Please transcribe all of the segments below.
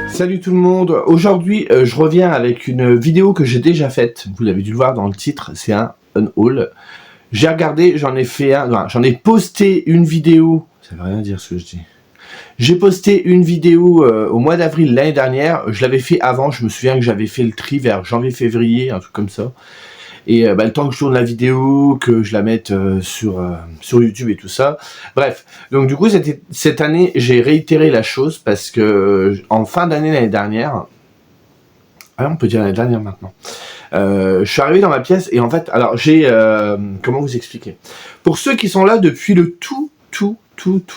Salut tout le monde, aujourd'hui je reviens avec une vidéo que j'ai déjà faite, vous l'avez dû le voir dans le titre, c'est un haul. J'ai regardé, j'en ai fait j'en ai posté une vidéo, ça veut rien dire ce que je dis. J'ai posté une vidéo au mois d'avril l'année dernière, je l'avais fait avant, je me souviens que j'avais fait le tri vers janvier-février, un truc comme ça. Et le temps que je tourne la vidéo, que je la mette sur YouTube et tout ça. Bref, donc du coup cette année j'ai réitéré la chose parce que en fin d'année l'année dernière, on peut dire l'année dernière maintenant, je suis arrivé dans ma pièce et en fait, alors j'ai, comment vous expliquer? Pour ceux qui sont là depuis le tout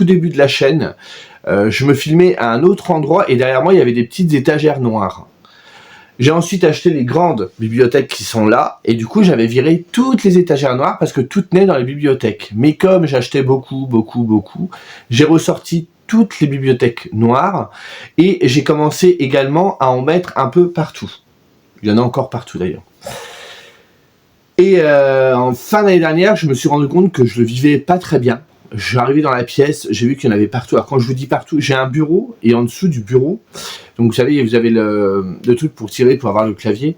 début de la chaîne, je me filmais à un autre endroit et derrière moi il y avait des petites étagères noires. J'ai ensuite acheté les grandes bibliothèques qui sont là, et du coup j'avais viré toutes les étagères noires parce que tout tenait dans les bibliothèques. Mais comme j'achetais beaucoup, j'ai ressorti toutes les bibliothèques noires, et j'ai commencé également à en mettre un peu partout. Il y en a encore partout d'ailleurs. Et en fin d'année dernière, je me suis rendu compte que je le vivais pas très bien. Je suis arrivé dans la pièce, j'ai vu qu'il y en avait partout. Alors quand je vous dis partout, j'ai un bureau, et en dessous du bureau, donc vous savez, vous avez le truc pour tirer, pour avoir le clavier,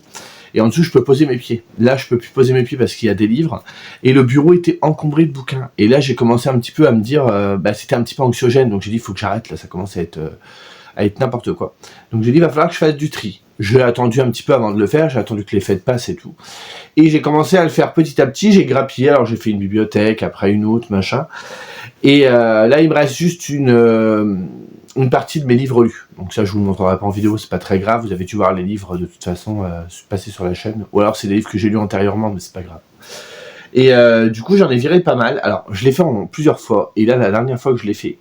et en dessous je peux poser mes pieds. Là je peux plus poser mes pieds parce qu'il y a des livres, et le bureau était encombré de bouquins. Et là j'ai commencé un petit peu à me dire, c'était un petit peu anxiogène, donc j'ai dit il faut que j'arrête, là ça commence à être n'importe quoi. Donc j'ai dit il va falloir que je fasse du tri. J'ai attendu un petit peu avant de le faire, j'ai attendu que les fêtes passent et tout. Et j'ai commencé à le faire petit à petit, j'ai grappillé, alors j'ai fait une bibliothèque, après une autre, machin. Et là il me reste juste une partie de mes livres lus. Donc ça je vous le montrerai pas en vidéo, c'est pas très grave, vous avez dû voir les livres de toute façon passer sur la chaîne. Ou alors c'est des livres que j'ai lus antérieurement, mais c'est pas grave. Et du coup j'en ai viré pas mal. Alors je l'ai fait en plusieurs fois, et là la dernière fois que je l'ai fait,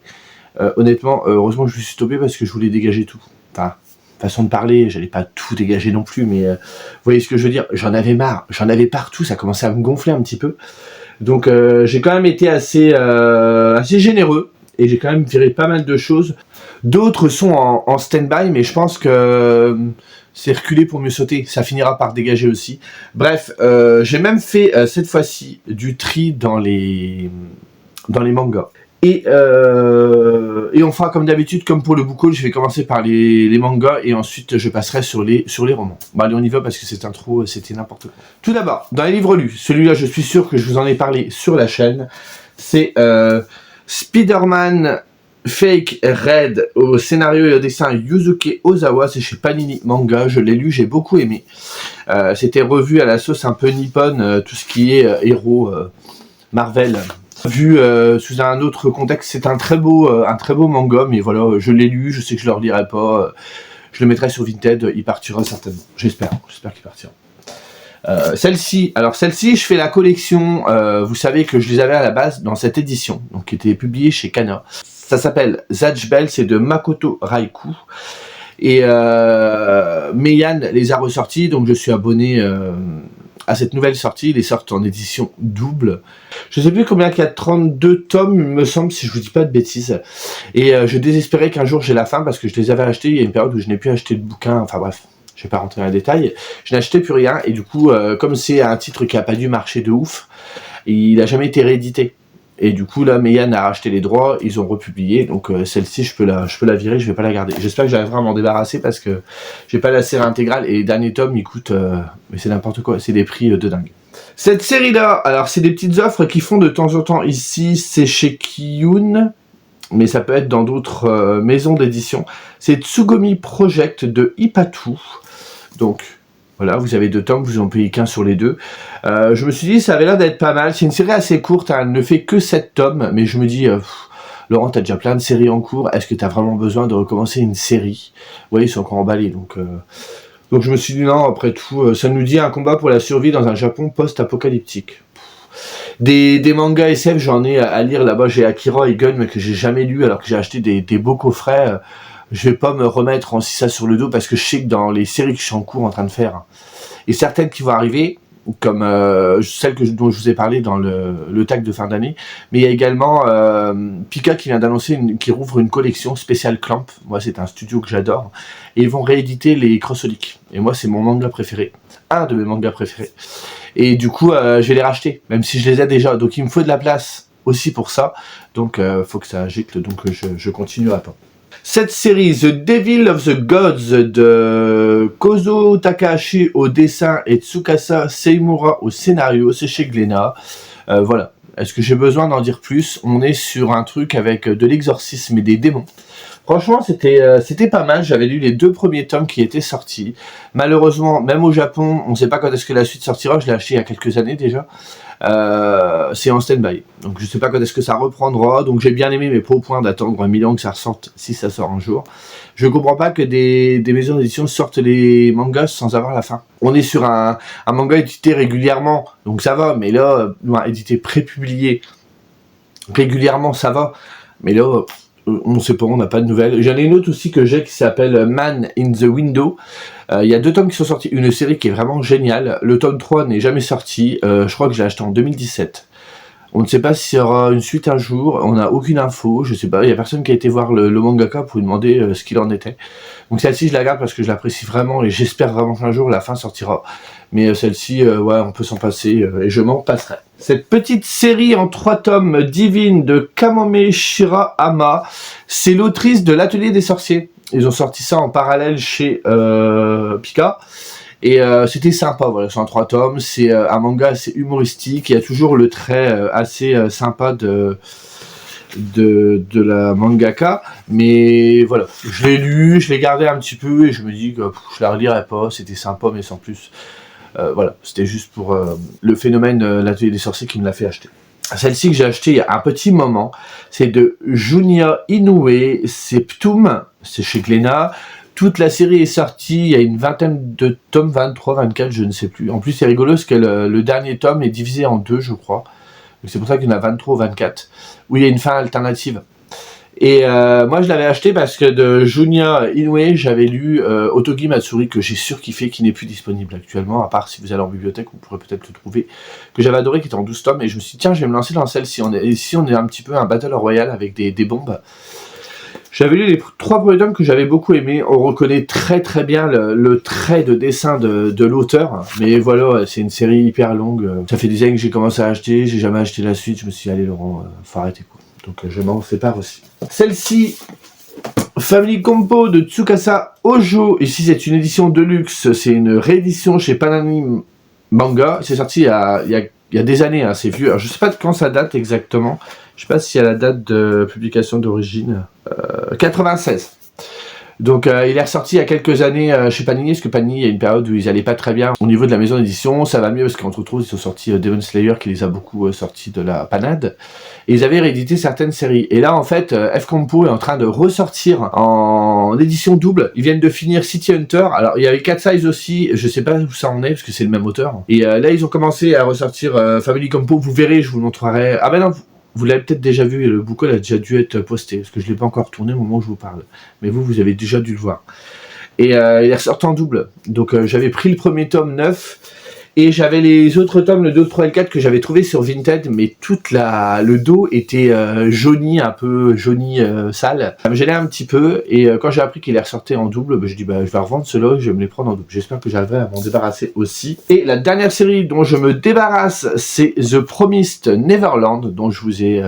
honnêtement, heureusement que je me suis stoppé parce que je voulais dégager tout. Enfin, façon de parler, j'allais pas tout dégager non plus, mais vous voyez ce que je veux dire, j'en avais marre, j'en avais partout, ça commençait à me gonfler un petit peu. Donc j'ai quand même été assez généreux, et j'ai quand même viré pas mal de choses. D'autres sont en stand-by, mais je pense que c'est reculer pour mieux sauter, ça finira par dégager aussi. Bref, j'ai même fait cette fois-ci du tri dans les mangas. Et on fera comme d'habitude, comme pour le book haul, je vais commencer par les mangas et ensuite je passerai sur les romans. Bon allez, on y va parce que cette intro c'était n'importe quoi. Tout d'abord, dans les livres lus, celui-là je suis sûr que je vous en ai parlé sur la chaîne, c'est Spider-Man Fake Red au scénario et au dessin Yusuke Ozawa, c'est chez Panini Manga, je l'ai lu, j'ai beaucoup aimé. C'était revu à la sauce un peu nippone, tout ce qui est héros Marvel. Vu sous un autre contexte, c'est un très beau manga, mais voilà, je l'ai lu, je sais que je le relirai pas, je le mettrai sur Vinted, il partira certainement, j'espère qu'il partira. Celle-ci, je fais la collection, vous savez que je les avais à la base dans cette édition, donc qui était publiée chez Kana. Ça s'appelle Zatch Bell, c'est de Makoto Raikou, et Meian les a ressortis, donc je suis abonné à cette nouvelle sortie. Les sortent en édition double. Je sais plus combien qu'il y a, 32 tomes, il me semble, si je vous dis pas de bêtises. Et je désespérais qu'un jour j'ai la fin, parce que je les avais achetés, il y a une période où je n'ai plus acheté de bouquins, enfin bref, je vais pas rentrer dans les détails. Je n'achetais plus rien, et du coup, comme c'est un titre qui a pas dû marcher de ouf, il a jamais été réédité. Et du coup là, Meian a racheté les droits, ils ont republié, donc celle-ci je peux la virer, je vais pas la garder. J'espère que j'arriverai à m'en débarrasser parce que j'ai pas la série intégrale et les derniers tomes ils coûtent, mais c'est n'importe quoi, c'est des prix de dingue. Cette série là, alors c'est des petites offres qu'ils font de temps en temps ici, c'est chez Kiyun, mais ça peut être dans d'autres maisons d'édition. C'est Tsugomi Project de Ipatu, donc voilà, vous avez 2 tomes, vous en payez qu'un sur les 2. Je me suis dit, ça avait l'air d'être pas mal. C'est une série assez courte, hein, elle ne fait que 7 tomes, mais je me dis, Laurent, t'as déjà plein de séries en cours, est-ce que t'as vraiment besoin de recommencer une série? Vous voyez, ils sont encore emballés, donc je me suis dit, non, après tout, ça nous dit un combat pour la survie dans un Japon post-apocalyptique. Des mangas SF, j'en ai à lire là-bas, j'ai Akira et Gun, mais que j'ai jamais lu, alors que j'ai acheté des beaux coffrets. Je vais pas me remettre en ça sur le dos parce que je sais que dans les séries que je suis en cours en train de faire, et certaines qui vont arriver, comme celle dont je vous ai parlé dans le tag de fin d'année, mais il y a également Pika qui vient d'annoncer, qui rouvre une collection spéciale Clamp. Moi c'est un studio que j'adore, et ils vont rééditer les Crossolic, et moi c'est mon manga préféré, un de mes mangas préférés, et du coup je vais les racheter, même si je les ai déjà, donc il me faut de la place aussi pour ça, donc faut que ça gicle, donc je continue à attendre. Cette série, The Devil of the Gods, de Kozo Takahashi au dessin et Tsukasa Seimura au scénario, c'est chez Glénat. Voilà. Est-ce que j'ai besoin d'en dire plus? On est sur un truc avec de l'exorcisme et des démons. Franchement, c'était pas mal. J'avais lu les 2 premiers tomes qui étaient sortis. Malheureusement, même au Japon, on ne sait pas quand est-ce que la suite sortira. Je l'ai acheté il y a quelques années déjà. C'est en stand-by. Donc je sais pas quand est-ce que ça reprendra. Donc j'ai bien aimé, mais pas au point d'attendre 1 million que ça ressorte si ça sort un jour. Je comprends pas que des maisons d'édition sortent les mangas sans avoir la fin. On est sur un manga édité régulièrement, donc ça va. Mais là, édité pré-publié régulièrement, ça va. Mais là, on ne sait pas, on n'a pas de nouvelles. J'en ai une autre aussi que j'ai qui s'appelle Man in the Window. Il y a 2 tomes qui sont sortis, une série qui est vraiment géniale. Le tome 3 n'est jamais sorti, je crois que je l'ai acheté en 2017. On ne sait pas s'il y aura une suite un jour, on n'a aucune info, je sais pas, il n'y a personne qui a été voir le mangaka pour lui demander ce qu'il en était. Donc celle-ci je la garde parce que je l'apprécie vraiment et j'espère vraiment qu'un jour la fin sortira. Mais celle-ci, ouais, on peut s'en passer et je m'en passerai. Cette petite série en 3 tomes divine de Kamome Shirahama, c'est l'autrice de l'Atelier des Sorciers. Ils ont sorti ça en parallèle chez Pika. Et c'était sympa, voilà, c'est en 3 tomes, c'est un manga assez humoristique, il y a toujours le trait assez sympa de la mangaka, mais voilà, je l'ai lu, je l'ai gardé un petit peu, et je me dis que je la relirai pas, c'était sympa, mais sans plus. Voilà, c'était juste pour le phénomène l'Atelier des Sorciers qui me l'a fait acheter. Celle-ci que j'ai achetée il y a un petit moment, c'est de Junya Inoue, c'est Ptoum, c'est chez Glénat. Toute la série est sortie, il y a une vingtaine de tomes, 23, 24, je ne sais plus. En plus, c'est rigolo parce que le dernier tome est divisé en 2, je crois. C'est pour ça qu'il y en a 23 ou 24, où il y a une fin alternative. Et moi, je l'avais acheté parce que de Junya Inoue, j'avais lu Otogi Matsuri, que j'ai surkiffé, qui n'est plus disponible actuellement, à part si vous allez en bibliothèque, vous pourrez peut-être le trouver, que j'avais adoré, qui était en 12 tomes, et je me suis dit, tiens, je vais me lancer dans celle-ci. Ici, on est un petit peu un Battle Royale avec des bombes. J'avais lu les 3 premiers tomes que j'avais beaucoup aimé. On reconnaît très très bien le trait de dessin de l'auteur. Mais voilà, c'est une série hyper longue. Ça fait des années que j'ai commencé à acheter. J'ai jamais acheté la suite. Je me suis dit, allez Laurent, faut arrêter quoi. Donc je m'en sépare aussi. Celle-ci, Family Compo de Tsukasa Ojo. Ici, c'est une édition de luxe. C'est une réédition chez Panini Manga. C'est sorti il y a des années, hein, c'est vieux. Alors, je sais pas de quand ça date exactement. Je sais pas s'il y a la date de publication d'origine. 96. Donc il est ressorti il y a quelques années chez Panini, parce que Panini, il y a une période où ils allaient pas très bien au niveau de la maison d'édition. Ça va mieux parce qu'entre autres, ils ont sorti Demon Slayer qui les a beaucoup sortis de la panade. Et ils avaient réédité certaines séries. Et là, en fait, F-Compo est en train de ressortir en édition double. Ils viennent de finir City Hunter. Alors, il y avait Cat Size aussi. Je sais pas où ça en est, parce que c'est le même auteur. Et là, ils ont commencé à ressortir Family Compo. Vous verrez, je vous montrerai. Ah ben non, vous l'avez peut-être déjà vu, et le bouquin a déjà dû être posté, parce que je ne l'ai pas encore tourné au moment où je vous parle. Mais vous avez déjà dû le voir. Et il est ressorti en double. Donc j'avais pris le premier tome 9, et j'avais les autres tomes, le 2, 3 et le 4, que j'avais trouvé sur Vinted, mais le dos était jauni, un peu jauni, sale. Ça me gênait un petit peu, et quand j'ai appris qu'il est ressorti en double, je dis je vais revendre ceux-là, je vais me les prendre en double. J'espère que j'arriverai à m'en débarrasser aussi. Et la dernière série dont je me débarrasse, c'est The Promised Neverland, dont je vous ai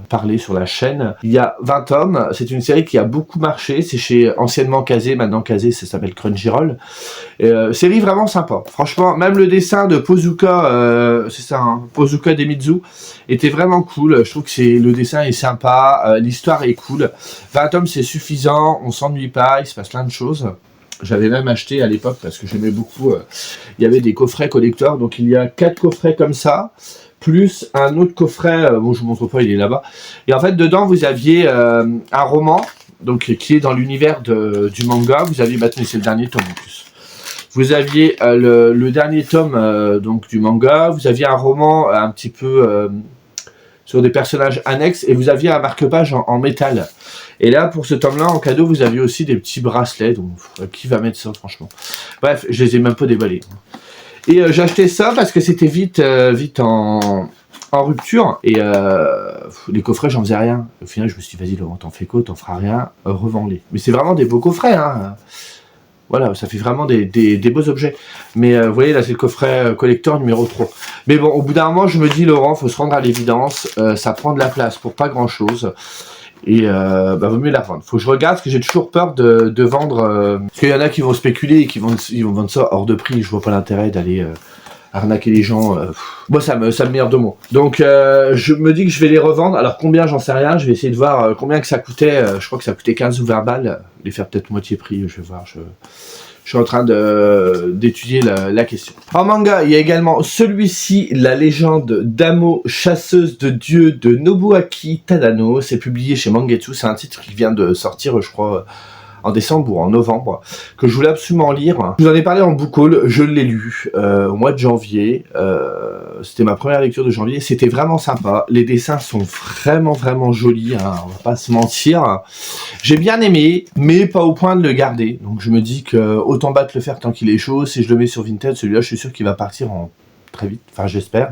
parlé sur la chaîne. Il y a 20 tomes, c'est une série qui a beaucoup marché, c'est chez anciennement Kazé, maintenant Kazé, ça s'appelle Crunchyroll. Série vraiment sympa. Franchement, même le dessin de Pozuka, c'est ça, hein, Pozuka Demizu, était vraiment cool. Je trouve que le dessin est sympa, l'histoire est cool. 20 tomes, c'est suffisant, on s'ennuie pas, il se passe plein de choses. J'avais même acheté à l'époque parce que j'aimais beaucoup. Il y avait des coffrets collector, donc il y a 4 coffrets comme ça, plus un autre coffret, bon je vous montre pas, il est là-bas. Et en fait, dedans, vous aviez un roman, donc qui est dans l'univers du manga. Vous aviez, maintenant c'est le dernier tome en plus. Vous aviez le dernier tome donc du manga, vous aviez un roman un petit peu sur des personnages annexes, et vous aviez un marque-page en métal. Et là, pour ce tome-là, en cadeau, vous aviez aussi des petits bracelets, donc qui va mettre ça, franchement. Bref, je les ai même pas déballés. Et j'ai acheté ça parce que c'était vite en rupture, et les coffrets, j'en faisais rien. Au final, je me suis dit, vas-y Laurent, t'en fais quoi, t'en feras rien, revends-les. Mais c'est vraiment des beaux coffrets, hein. Voilà, ça fait vraiment des beaux objets. Mais vous voyez, là, c'est le coffret collector numéro 3. Mais bon, au bout d'un moment, je me dis, Laurent, faut se rendre à l'évidence. Ça prend de la place pour pas grand-chose. Et vaut mieux la vendre. Faut que je regarde, parce que j'ai toujours peur de vendre... parce qu'il y en a qui vont spéculer et qui ils vont vendre ça hors de prix. Je vois pas l'intérêt d'aller arnaquer les gens. Moi, ça me merde de moi. Donc, je me dis que je vais les revendre. Alors, combien, j'en sais rien. Je vais essayer de voir combien que ça coûtait. Je crois que ça coûtait 15 ou 20 balles. Les faire peut-être moitié prix. Je vais voir. Je suis en train d'étudier la question. En manga, il y a également celui-ci, la légende d'Amo, chasseuse de dieux de Nobuaki Tadano. C'est publié chez Mangetsu. C'est un titre qui vient de sortir, je crois, en décembre ou en novembre, que je voulais absolument lire. Je vous en ai parlé en book haul, je l'ai lu au mois de janvier. C'était ma première lecture de janvier. C'était vraiment sympa. Les dessins sont vraiment jolis, hein, on va pas se mentir. J'ai bien aimé, mais pas au point de le garder. Donc je me dis que autant battre le fer tant qu'il est chaud. Si je le mets sur Vinted, celui-là, je suis sûr qu'il va partir très vite. Enfin, j'espère.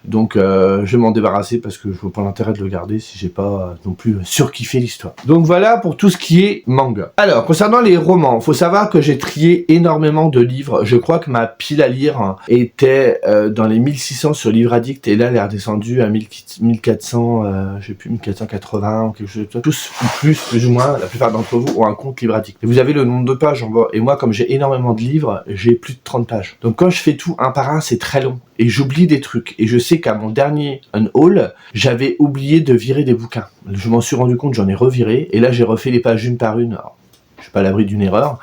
Donc je vais m'en débarrasser parce que je vois pas l'intérêt de le garder si j'ai pas non plus surkiffé l'histoire. Donc voilà pour tout ce qui est manga. Alors concernant les romans, faut savoir que j'ai trié énormément de livres. Je crois que ma pile à lire était dans les 1600 sur Livre Addict et là elle est redescendue à 1400, je sais plus, 1480 ou quelque chose de ça. Tous ou plus ou moins, la plupart d'entre vous ont un compte Livre Addict. Et vous avez le nombre de pages en bas. Et moi comme j'ai énormément de livres, j'ai plus de 30 pages. Donc quand je fais tout un par un, c'est très long. Et j'oublie des trucs. Et je sais qu'à mon dernier unhaul, j'avais oublié de virer des bouquins. Je m'en suis rendu compte, j'en ai reviré. Et là, j'ai refait les pages une par une. Alors, je suis pas à l'abri d'une erreur.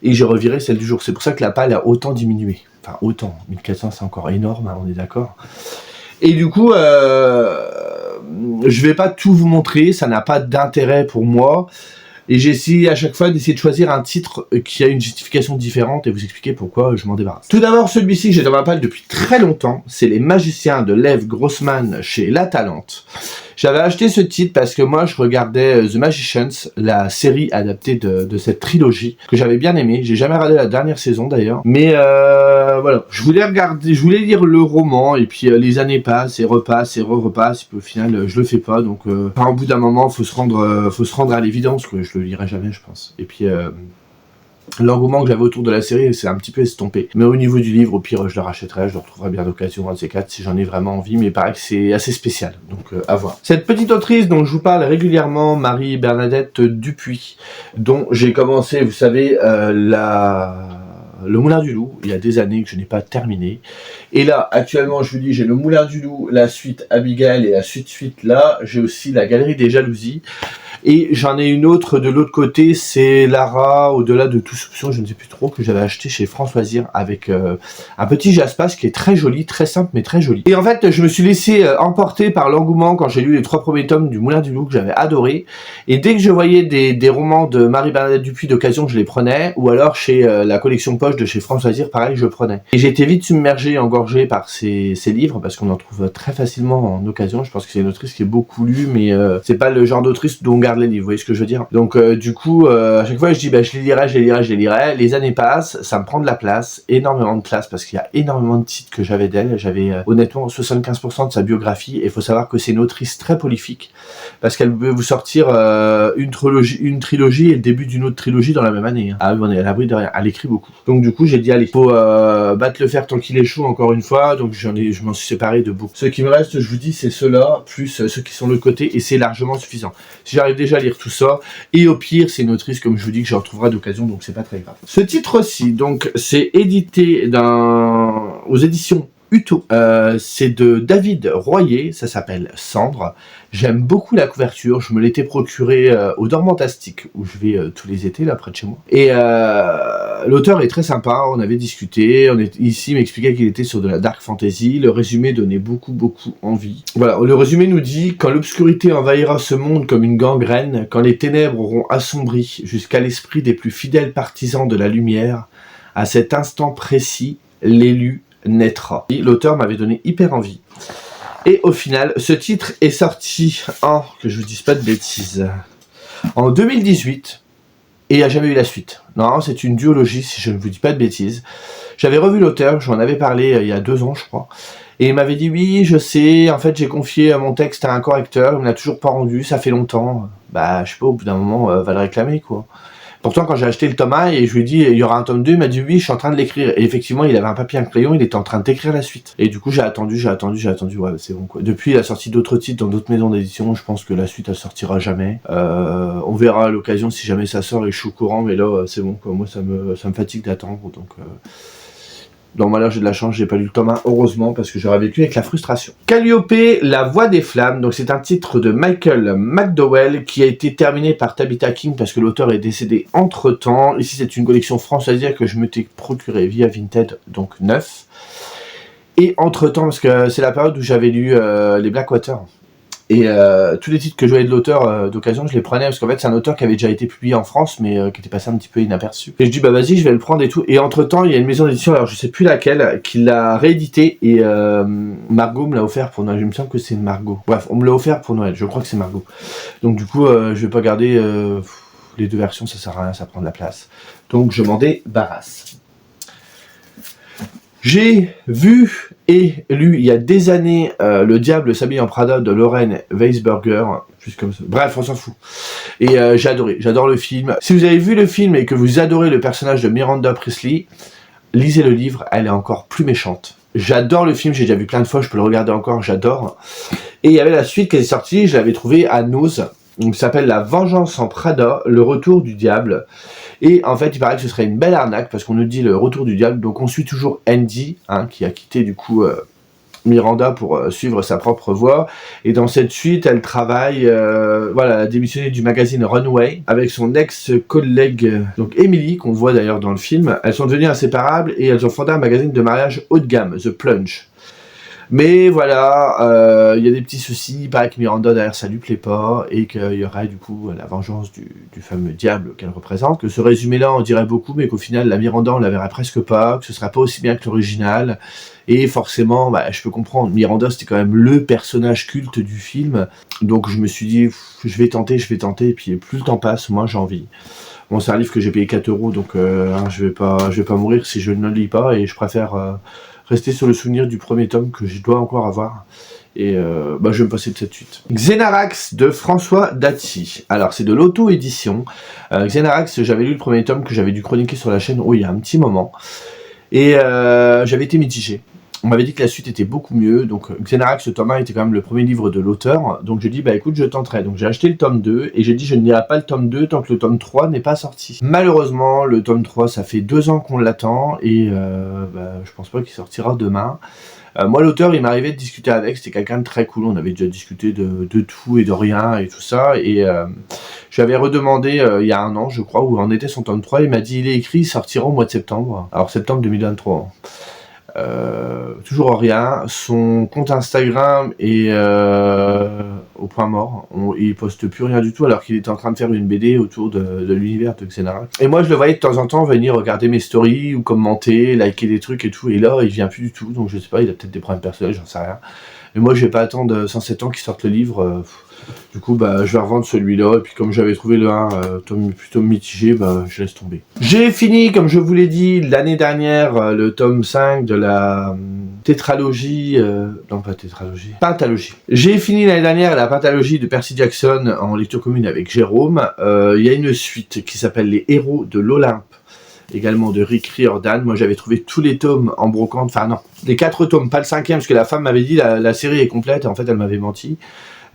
Et j'ai reviré celle du jour. C'est pour ça que la pile a autant diminué. Enfin, autant. 1400, c'est encore énorme, hein, on est d'accord. Et du coup, je vais pas tout vous montrer. Ça n'a pas d'intérêt pour moi. Et j'ai essayé à chaque fois d'essayer de choisir un titre qui a une justification différente et vous expliquer pourquoi je m'en débarrasse. Tout d'abord, celui-ci que j'ai dans ma palle depuis très longtemps, c'est Les Magiciens de Lev Grossman chez La Talente. J'avais acheté ce titre parce que moi je regardais The Magicians, la série adaptée de cette trilogie, que j'avais bien aimé. J'ai jamais regardé la dernière saison d'ailleurs. Mais voilà, je voulais lire le roman, et puis les années passent et repassent et repassent, et puis au final je le fais pas. Donc au bout d'un moment, faut se rendre à l'évidence que je le lirai jamais, je pense. Et puis l'engouement que j'avais autour de la série s'est un petit peu estompé. Mais au niveau du livre, au pire, je le rachèterai, je le retrouverai bien d'occasion, un de ces quatre, si j'en ai vraiment envie, mais il paraît que c'est assez spécial, donc à voir. Cette petite autrice dont je vous parle régulièrement, Marie-Bernadette Dupuis, dont j'ai commencé, vous savez, le Moulin du Loup, il y a des années que je n'ai pas terminé. Et là, actuellement, je vous dis, j'ai le Moulin du Loup, la suite Abigail et la suite là. J'ai aussi la Galerie des Jalousies. Et j'en ai une autre de l'autre côté, c'est Lara, au-delà de tout soupçon, je ne sais plus trop, que j'avais acheté chez Françoisir avec un petit jaspace qui est très joli, très simple mais très joli. Et en fait, je me suis laissé emporter par l'engouement quand j'ai lu les 3 premiers tomes du Moulin du Loup que j'avais adoré. Et dès que je voyais des romans de Marie-Bernadette Dupuis d'occasion, je les prenais, ou alors chez la collection poche de chez Françoisir, pareil, je prenais. Et j'ai été vite submergé, engorgé par ces livres, parce qu'on en trouve très facilement en occasion. Je pense que c'est une autrice qui est beaucoup lue, mais c'est pas le genre d'autrice dont on garde les livres, vous voyez ce que je veux dire. Donc du coup, à chaque fois je dis je les lirai. Les années passent, ça me prend de la place, énormément de place, parce qu'il y a énormément de titres que j'avais d'elle. J'avais honnêtement 75% de sa biographie, et il faut savoir que c'est une autrice très prolifique, parce qu'elle peut vous sortir une trilogie et le début d'une autre trilogie dans la même année. Hein. Ah oui, on est à l'abri de rien, elle écrit beaucoup. Donc du coup j'ai dit allez, faut battre le fer tant qu'il est chaud encore une fois, donc je m'en suis séparé de beaucoup. Ce qui me reste, je vous dis, c'est ceux-là, plus ceux qui sont de l'autre côté, et c'est largement suffisant. Si j'arrive déjà à lire tout ça, et au pire, c'est une autrice, comme je vous dis, que je retrouverai d'occasion, donc c'est pas très grave. Ce titre-ci, donc, c'est édité aux éditions Uto. C'est de David Royer, ça s'appelle Cendre. J'aime beaucoup la couverture, je me l'étais procuré au Dormantastique, où je vais tous les étés, là, près de chez moi. Et l'auteur est très sympa, on avait discuté, ici il m'expliquait qu'il était sur de la dark fantasy, le résumé donnait beaucoup envie. Voilà, le résumé nous dit « Quand l'obscurité envahira ce monde comme une gangrène, quand les ténèbres auront assombri jusqu'à l'esprit des plus fidèles partisans de la lumière, à cet instant précis, l'élu naîtra. » L'auteur m'avait donné hyper envie. Et au final, ce titre est sorti que je vous dise pas de bêtises, en 2018, et il n'y a jamais eu la suite. Non, c'est une duologie, si je ne vous dis pas de bêtises. J'avais revu l'auteur, j'en avais parlé il y a 2 ans, je crois, et il m'avait dit, oui, je sais, en fait, j'ai confié mon texte à un correcteur, il ne l'a toujours pas rendu, ça fait longtemps. Je sais pas, au bout d'un moment, va le réclamer, quoi. Pourtant, quand j'ai acheté le tome 1 et je lui ai dit il y aura un tome 2, il m'a dit oui, je suis en train de l'écrire. Et effectivement, il avait un papier et un crayon, il était en train d'écrire la suite. Et du coup, j'ai attendu, ouais, c'est bon quoi. Depuis, il a sorti d'autres titres dans d'autres maisons d'édition, je pense que la suite, elle sortira jamais. On verra à l'occasion si jamais ça sort et je suis au courant, mais là, c'est bon quoi. Moi, ça me fatigue d'attendre, donc... Dans malheur, j'ai de la chance, j'ai pas lu le tome 1, heureusement, parce que j'aurais vécu avec la frustration. Calliope, La Voix des Flammes, donc c'est un titre de Michael McDowell qui a été terminé par Tabitha King parce que l'auteur est décédé entre-temps. Ici, c'est une collection française que je m'étais procurée via Vinted, donc neuf. Et entre-temps, parce que c'est la période où j'avais lu les Blackwater. Et tous les titres que je voyais de l'auteur d'occasion, je les prenais parce qu'en fait c'est un auteur qui avait déjà été publié en France mais qui était passé un petit peu inaperçu. Et je dis bah vas-y, je vais le prendre et tout. Et entre temps il y a une maison d'édition, alors je sais plus laquelle, qui l'a réédité et Margot me l'a offert pour Noël. Je me semble que c'est Margot. Bref, on me l'a offert pour Noël, je crois que c'est Margot. Donc du coup je vais pas garder les deux versions, ça sert à rien, ça prend de la place. Donc je m'en débarrasse. J'ai vu et lu il y a des années Le Diable s'habille en Prada de Lauren Weisberger, juste comme ça. Bref, on s'en fout. Et j'ai adoré, j'adore le film. Si vous avez vu le film et que vous adorez le personnage de Miranda Priestly, lisez le livre, elle est encore plus méchante. J'adore le film, j'ai déjà vu plein de fois, je peux le regarder encore, j'adore. Et il y avait la suite qui est sortie, je l'avais trouvée à Nose. Donc, ça s'appelle La Vengeance en Prada, le retour du diable. Et en fait, il paraît que ce serait une belle arnaque parce qu'on nous dit le retour du diable. Donc, on suit toujours Andy, qui a quitté du coup Miranda pour suivre sa propre voie. Et dans cette suite, elle travaille, voilà, elle a démissionné du magazine Runway avec son ex-collègue, donc Emily, qu'on voit d'ailleurs dans le film. Elles sont devenues inséparables et elles ont fondé un magazine de mariage haut de gamme, The Plunge. Mais voilà, y a des petits soucis, il paraît que Miranda derrière ça lui plaît pas, et qu'il y aurait du coup la vengeance du fameux diable qu'elle représente, que ce résumé-là on dirait beaucoup, mais qu'au final la Miranda on la verrait presque pas, que ce serait pas aussi bien que l'original, et forcément, bah, je peux comprendre, Miranda c'était quand même le personnage culte du film, donc je me suis dit, je vais tenter, et puis plus le temps passe, moins j'ai envie. Bon, c'est un livre que j'ai payé 4 €, donc je vais pas mourir si je ne le lis pas, et je préfère... rester sur le souvenir du premier tome que je dois encore avoir. Et je vais me passer de cette suite. Xenarax de François Dati. Alors c'est de l'auto-édition. Xenarax, j'avais lu le premier tome que j'avais dû chroniquer sur la chaîne il y a un petit moment. Et j'avais été mitigé. On m'avait dit que la suite était beaucoup mieux, donc Xenarax, le tome 1 était quand même le premier livre de l'auteur, donc j'ai dit bah écoute je tenterai, donc j'ai acheté le tome 2, et j'ai dit je ne lirai pas le tome 2 tant que le tome 3 n'est pas sorti. Malheureusement, le tome 3 ça fait 2 ans qu'on l'attend, et je pense pas qu'il sortira demain. Moi l'auteur il m'arrivait de discuter avec, c'était quelqu'un de très cool, on avait déjà discuté de tout et de rien et tout ça, et j'avais redemandé il y a 1 an je crois, où en était son tome 3, il m'a dit il est écrit, il sortira au mois de septembre, alors septembre 2023. Toujours rien. Son compte Instagram est au point mort. Il poste plus rien du tout alors qu'il était en train de faire une BD autour de l'univers de Xenarax. Et moi je le voyais de temps en temps venir regarder mes stories ou commenter, liker des trucs et tout. Et là il vient plus du tout. Donc je sais pas, il a peut-être des problèmes personnels, j'en sais rien. Mais moi je vais pas attendre 107 ans qu'il sorte le livre. Du coup, je vais revendre celui-là, et puis comme j'avais trouvé le 1 plutôt mitigé, je laisse tomber. J'ai fini, comme je vous l'ai dit, l'année dernière, le tome 5 de la tétralogie... non, pas tétralogie. Pentalogie. J'ai fini l'année dernière la pentalogie de Percy Jackson en lecture commune avec Jérôme. Il y a une suite qui s'appelle Les Héros de l'Olympe, également de Rick Riordan. Moi j'avais trouvé tous les tomes en brocante, enfin non, les 4 tomes, pas le 5e, parce que la femme m'avait dit la série est complète, et en fait elle m'avait menti.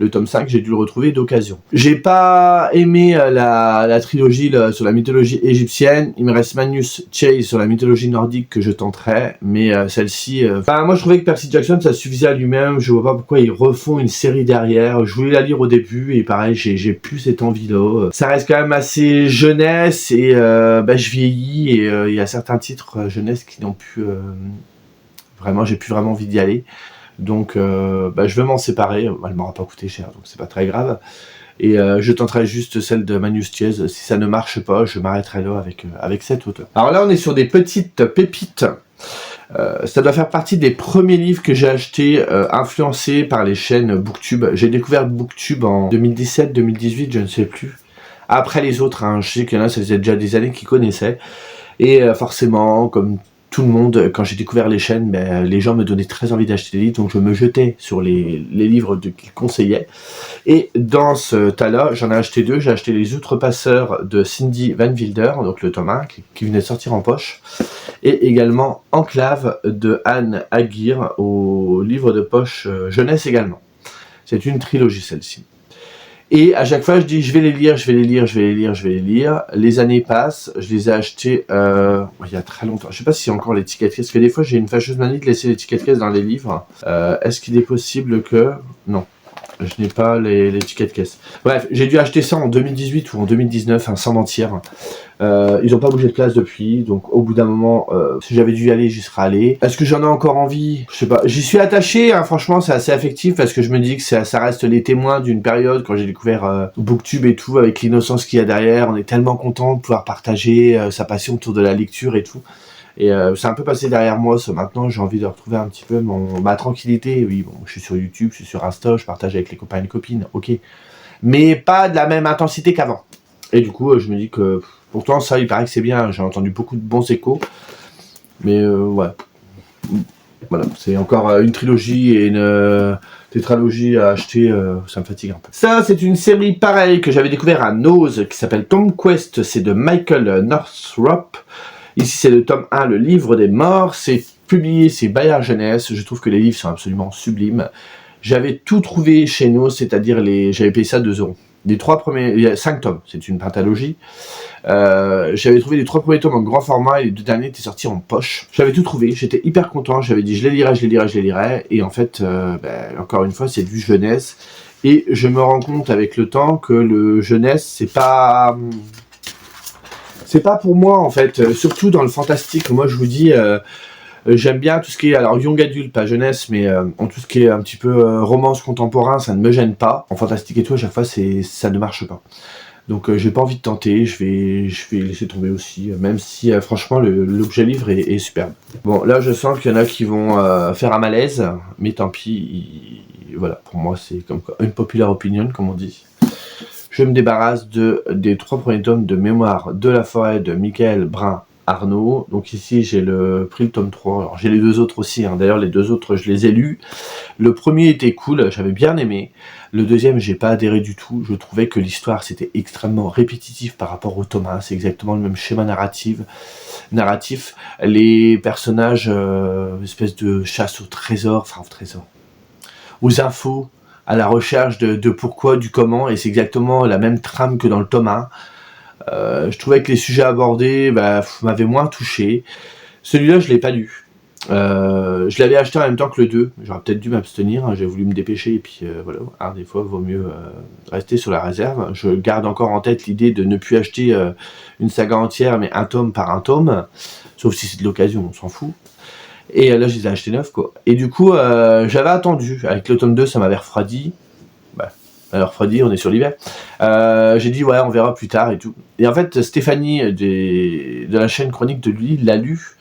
Le tome 5, j'ai dû le retrouver d'occasion. J'ai pas aimé la trilogie sur la mythologie égyptienne. Il me reste Magnus Chase sur la mythologie nordique que je tenterai. Mais celle-ci... moi, je trouvais que Percy Jackson, ça suffisait à lui-même. Je vois pas pourquoi ils refont une série derrière. Je voulais la lire au début et pareil, j'ai plus cette envie-là. Ça reste quand même assez jeunesse et je vieillis. Et il y a certains titres jeunesse qui n'ont plus... vraiment, j'ai plus vraiment envie d'y aller. Donc je vais m'en séparer, elle m'aura pas coûté cher donc c'est pas très grave, et je tenterai juste celle de Magnus Chase. Si ça ne marche pas, je m'arrêterai là avec cet auteur. Alors là on est sur des petites pépites, ça doit faire partie des premiers livres que j'ai achetés influencés par les chaînes Booktube. J'ai découvert Booktube en 2017-2018, je ne sais plus, après les autres, je sais qu'il y en a ça faisait déjà des années qu'ils connaissaient, et forcément comme tout le monde, quand j'ai découvert les chaînes, ben, les gens me donnaient très envie d'acheter des livres, donc je me jetais sur les livres qu'ils conseillaient. Et dans ce tas-là, j'en ai acheté 2. J'ai acheté Les Outrepasseurs de Cindy Van Wilder, donc le tome 1, qui venait de sortir en poche. Et également Enclave de Anne Aguirre, au livre de poche jeunesse également. C'est une trilogie celle-ci. Et à chaque fois, je dis, je vais les lire, je vais les lire, je vais les lire, je vais les lire. Les années passent, je les ai achetés il y a très longtemps. Je sais pas s'il y a encore l'étiquette caisse, parce que des fois, j'ai une fâcheuse manie de laisser l'étiquette caisse dans les livres. Est-ce qu'il est possible que... Non, je n'ai pas l'étiquette caisse. Bref, j'ai dû acheter ça en 2018 ou en 2019, sans mentir. Ils n'ont pas bougé de place depuis, donc au bout d'un moment, si j'avais dû y aller, j'y serais allé. Est-ce que j'en ai encore envie? Je sais pas. J'y suis attaché, hein, franchement, c'est assez affectif parce que je me dis que ça reste les témoins d'une période quand j'ai découvert Booktube et tout, avec l'innocence qu'il y a derrière. On est tellement content de pouvoir partager sa passion autour de la lecture et tout. Et c'est un peu passé derrière moi, ça. Maintenant, j'ai envie de retrouver un petit peu ma tranquillité. Oui, bon, je suis sur YouTube, je suis sur Insta, je partage avec les copains et les copines, ok. Mais pas de la même intensité qu'avant. Et du coup, je me dis que... Pourtant, ça, il paraît que c'est bien. J'ai entendu beaucoup de bons échos. Mais ouais. Voilà, c'est encore une trilogie et une tétralogie à acheter. Ça me fatigue un peu. Ça, c'est une série pareille que j'avais découvert à Nose qui s'appelle Tom Quest. C'est de Michael Northrop. Ici, c'est le tome 1, le livre des morts. C'est publié, c'est Bayard Jeunesse. Je trouve que les livres sont absolument sublimes. J'avais tout trouvé chez Nose, c'est-à-dire j'avais payé ça 2 €. Les 3 premiers, il y a 5 tomes, c'est une pentalogie. J'avais trouvé les 3 premiers tomes en grand format et les 2 derniers étaient sortis en poche. J'avais tout trouvé, j'étais hyper content, j'avais dit je les lirai, je les lirai, je les lirai. Et en fait, encore une fois, c'est du jeunesse. Et je me rends compte avec le temps que le jeunesse, c'est pas pour moi en fait, surtout dans le fantastique. Moi je vous dis, j'aime bien tout ce qui est, alors young adulte, pas jeunesse, mais en tout ce qui est un petit peu romance contemporain, ça ne me gêne pas. En fantastique et tout, à chaque fois, ça ne marche pas. Donc j'ai pas envie de tenter, je vais laisser tomber aussi, même si franchement l'objet livre est superbe. Bon, là je sens qu'il y en a qui vont faire un malaise, mais tant pis, voilà, pour moi c'est comme quoi, une populaire opinion, comme on dit. Je me débarrasse des 3 premiers tomes de Mémoire de la forêt de Michael Brun Arnaud. Donc ici j'ai pris le tome 3, alors j'ai les 2 autres aussi, hein. D'ailleurs les 2 autres je les ai lus. Le premier était cool, j'avais bien aimé. Le deuxième j'ai pas adhéré du tout, je trouvais que l'histoire c'était extrêmement répétitif par rapport au tome 1, c'est exactement le même schéma narratif. Les personnages, espèce de chasse au trésor, aux infos, à la recherche de pourquoi, du comment, et c'est exactement la même trame que dans le tome 1. Je trouvais que les sujets abordés m'avaient moins touché. Celui-là, je l'ai pas lu. Je l'avais acheté en même temps que le 2. J'aurais peut-être dû m'abstenir. Hein. J'ai voulu me dépêcher et puis voilà. Alors, des fois, il vaut mieux rester sur la réserve. Je garde encore en tête l'idée de ne plus acheter une saga entière, mais un tome par un tome. Sauf si c'est de l'occasion, on s'en fout. Et là, je les ai achetés neufs, quoi. Et du coup, j'avais attendu. Avec le tome 2, ça m'avait refroidi. Alors Freddy, on est sur l'hiver. J'ai dit ouais, on verra plus tard et tout. Et en fait, Stéphanie de la chaîne Chronique de Lily l'a lu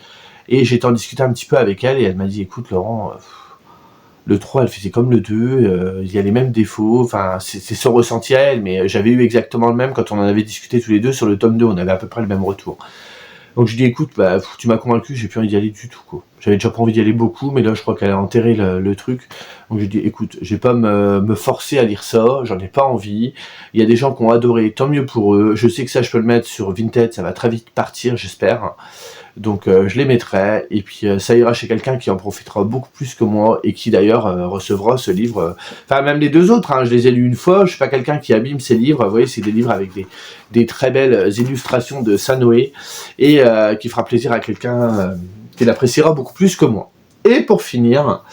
et j'ai en discuté un petit peu avec elle et elle m'a dit écoute Laurent, le 3 elle faisait comme le 2, il y a les mêmes défauts, enfin c'est son ressenti à elle, mais j'avais eu exactement le même quand on en avait discuté tous les deux sur le tome 2, on avait à peu près le même retour. Donc je lui dis écoute, tu m'as convaincu, j'ai plus envie d'y aller du tout, quoi. J'avais déjà pas envie d'y aller beaucoup, mais là je crois qu'elle a enterré le truc. Donc je lui dis écoute, je vais pas me forcer à lire ça, j'en ai pas envie. Il y a des gens qui ont adoré, tant mieux pour eux. Je sais que ça je peux le mettre sur Vinted, ça va très vite partir, j'espère. Donc je les mettrai, et puis ça ira chez quelqu'un qui en profitera beaucoup plus que moi, et qui d'ailleurs recevra ce livre, enfin même les 2 autres, hein, je les ai lus une fois, je suis pas quelqu'un qui abîme ces livres, vous voyez, c'est des livres avec des très belles illustrations de Sanoé, et qui fera plaisir à quelqu'un qui l'appréciera beaucoup plus que moi. Et pour finir,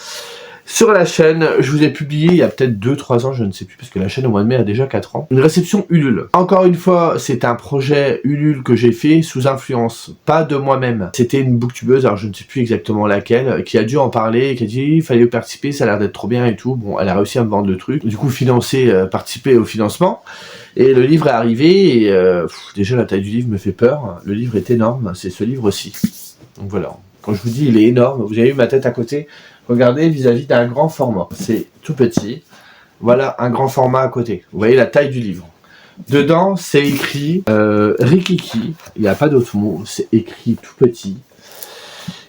sur la chaîne, je vous ai publié il y a peut-être 2-3 ans, je ne sais plus, parce que la chaîne au mois de mai a déjà 4 ans, une réception Ulule. Encore une fois, c'est un projet Ulule que j'ai fait sous influence, pas de moi-même. C'était une booktubeuse, alors je ne sais plus exactement laquelle, qui a dû en parler, et qui a dit il fallait participer, ça a l'air d'être trop bien et tout. Bon, elle a réussi à me vendre le truc, du coup participer au financement. Et le livre est arrivé, et déjà la taille du livre me fait peur, le livre est énorme, c'est ce livre-ci. Donc voilà, quand je vous dis il est énorme, vous avez vu ma tête à côté, regardez vis-à-vis d'un grand format, c'est tout petit, voilà un grand format à côté, vous voyez la taille du livre. Dedans c'est écrit Rikiki, il n'y a pas d'autre mot, c'est écrit tout petit.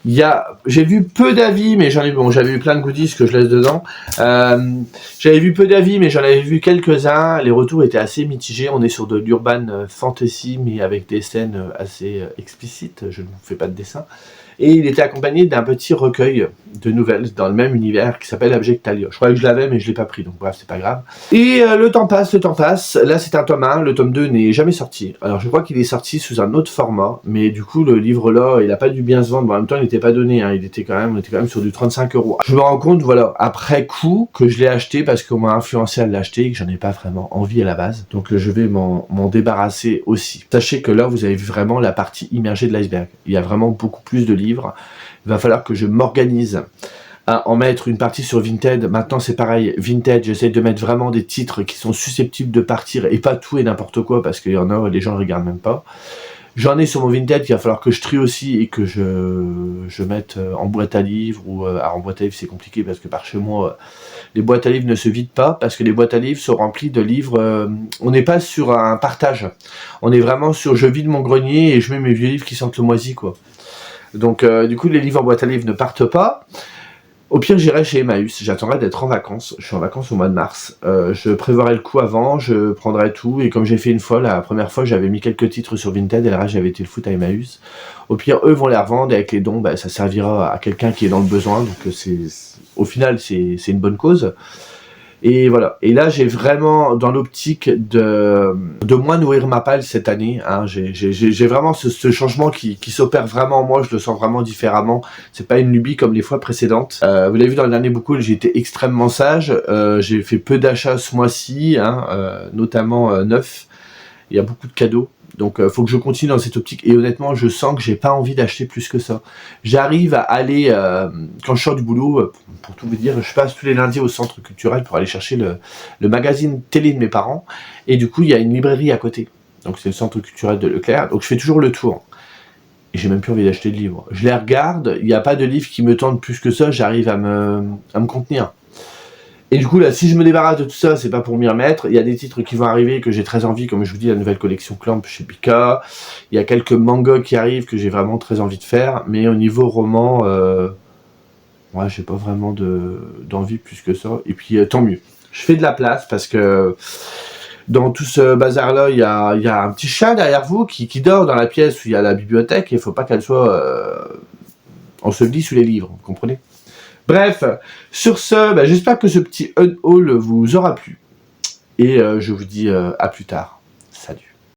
J'ai vu peu d'avis, mais j'avais eu plein de goodies que je laisse dedans. J'avais vu peu d'avis, mais j'en avais vu quelques-uns. Les retours étaient assez mitigés. On est sur de l'urban fantasy, mais avec des scènes assez explicites. Je ne vous fais pas de dessin. Et il était accompagné d'un petit recueil de nouvelles dans le même univers qui s'appelle Abjectalia. Je croyais que je l'avais, mais je l'ai pas pris, donc bref, c'est pas grave. Et le temps passe, le temps passe. Là, c'est un tome 1, le tome 2 n'est jamais sorti. Alors, je crois qu'il est sorti sous un autre format, mais du coup, le livre-là, il a pas dû bien se vendre. Mais en même temps, il n'était pas donné, hein. On était quand même sur du 35 €. Je me rends compte, voilà, après coup, que je l'ai acheté parce qu'on m'a influencé à l'acheter et que j'en ai pas vraiment envie à la base. Donc, je vais m'en débarrasser aussi. Sachez que là, vous avez vu vraiment la partie immergée de l'iceberg. Il y a vraiment beaucoup plus de livres. Il va falloir que je m'organise à en mettre une partie sur Vinted. Maintenant, c'est pareil. Vinted, j'essaie de mettre vraiment des titres qui sont susceptibles de partir et pas tout et n'importe quoi parce qu'il y en a, les gens ne regardent même pas. J'en ai sur mon Vinted qu'il va falloir que je trie aussi et que je mette en boîte à livres. Alors en boîte à livres, c'est compliqué parce que par chez moi, les boîtes à livres ne se vident pas parce que les boîtes à livres sont remplies de livres. On n'est pas sur un partage. On est vraiment sur je vide mon grenier et je mets mes vieux livres qui sentent le moisi, quoi. Donc, du coup, les livres en boîte à livres ne partent pas. Au pire, j'irai chez Emmaüs. J'attendrai d'être en vacances. Je suis en vacances au mois de mars. Je prévoirai le coup avant, je prendrai tout. Et comme j'ai fait une fois, la première fois, j'avais mis quelques titres sur Vinted et le reste, j'avais été le foot à Emmaüs. Au pire, eux vont les revendre et avec les dons, ça servira à quelqu'un qui est dans le besoin. Donc, au final, c'est une bonne cause. Et voilà. Et là, j'ai vraiment dans l'optique de moins nourrir ma palle cette année. Hein. J'ai vraiment ce changement qui s'opère vraiment en moi. Je le sens vraiment différemment. C'est pas une lubie comme les fois précédentes. Vous l'avez vu dans le dernier book-haul, j'ai été extrêmement sage. J'ai fait peu d'achats ce mois-ci, hein, notamment neuf. Il y a beaucoup de cadeaux. Donc faut que je continue dans cette optique et honnêtement je sens que j'ai pas envie d'acheter plus que ça. J'arrive à aller quand je sors du boulot, pour tout vous dire, je passe tous les lundis au centre culturel pour aller chercher le magazine télé de mes parents et du coup il y a une librairie à côté. Donc c'est le centre culturel de Leclerc, donc je fais toujours le tour. Et j'ai même plus envie d'acheter de livres. Je les regarde, il n'y a pas de livre qui me tente plus que ça, j'arrive à me contenir. Et du coup là, si je me débarrasse de tout ça, c'est pas pour m'y remettre. Il y a des titres qui vont arriver que j'ai très envie, comme je vous dis, la nouvelle collection Clamp chez Pika. Il y a quelques mangas qui arrivent que j'ai vraiment très envie de faire. Mais au niveau roman, ouais, j'ai pas vraiment d'envie plus que ça. Et puis tant mieux. Je fais de la place parce que dans tout ce bazar-là, il y a un petit chat derrière vous qui dort dans la pièce où il y a la bibliothèque. Et il faut pas qu'elle soit ensevelie sous les livres, vous comprenez ? Bref, sur ce, j'espère que ce petit haul vous aura plu. Et je vous dis à plus tard. Salut.